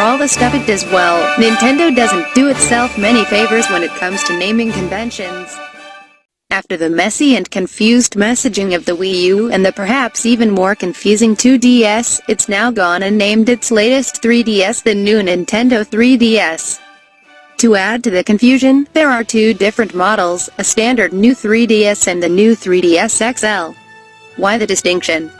all the stuff it does well, Nintendo doesn't do itself many favors when it comes to naming conventions. After the messy and confused messaging of the Wii U and the perhaps even more confusing 2DS, it's now gone and named its latest 3DS the new Nintendo 3DS. To add to the confusion, there are two different models, a standard new 3DS and the new 3DS XL. Why the distinction?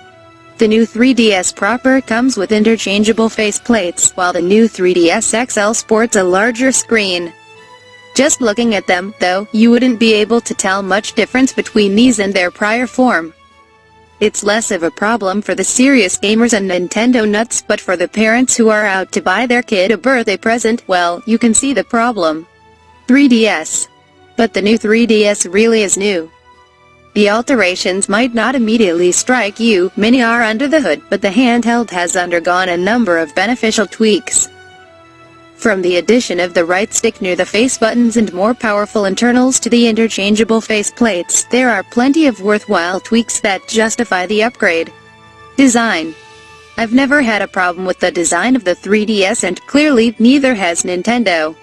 The new 3DS proper comes with interchangeable faceplates, while the new 3DS XL sports a larger screen. Just looking at them, though, you wouldn't be able to tell much difference between these and their prior form. It's less of a problem for the serious gamers and Nintendo nuts, but for the parents who are out to buy their kid a birthday present, well, you can see the problem. 3DS. But the new 3DS really is new. The alterations might not immediately strike you, many are under the hood, but the handheld has undergone a number of beneficial tweaks. From the addition of the right stick near the face buttons and more powerful internals to the interchangeable faceplates, there are plenty of worthwhile tweaks that justify the upgrade. Design. I've never had a problem with the design of the 3DS, and clearly neither has Nintendo.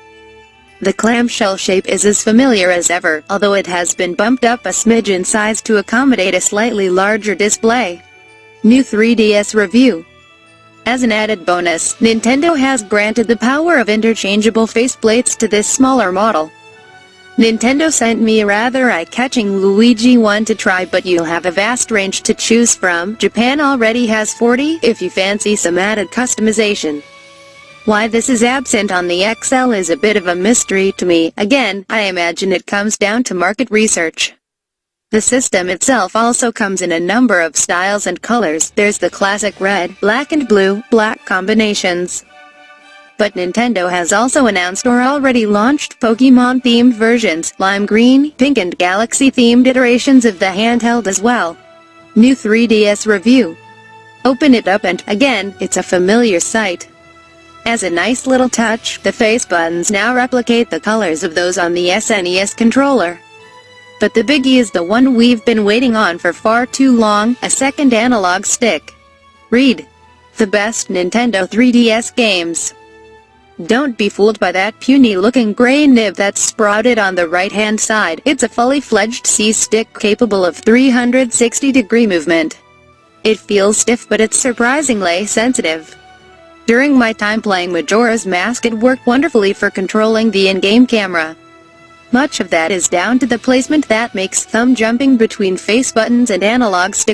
The clamshell shape is as familiar as ever, although it has been bumped up a smidge in size to accommodate a slightly larger display. New 3DS review. As an added bonus, Nintendo has granted the power of interchangeable faceplates to this smaller model. Nintendo sent me a rather eye-catching Luigi one to try, but you'll have a vast range to choose from. Japan already has 40, if you fancy some added customization. Why this is absent on the XL is a bit of a mystery to me. Again, I imagine it comes down to market research. The system itself also comes in a number of styles and colors. There's the classic red, black and blue, black combinations. But Nintendo has also announced or already launched Pokemon-themed versions, lime green, pink and galaxy-themed iterations of the handheld as well. New 3DS review. Open it up and, again, it's a familiar sight. As a nice little touch, the face buttons now replicate the colors of those on the SNES controller. But the biggie is the one we've been waiting on for far too long, a second analog stick. Read. The best Nintendo 3DS games. Don't be fooled by that puny-looking gray nib that's sprouted on the right-hand side. It's a fully-fledged C-stick capable of 360-degree movement. It feels stiff, but it's surprisingly sensitive. During my time playing Majora's Mask, it worked wonderfully for controlling the in-game camera. Much of that is down to the placement that makes thumb jumping between face buttons and analog stick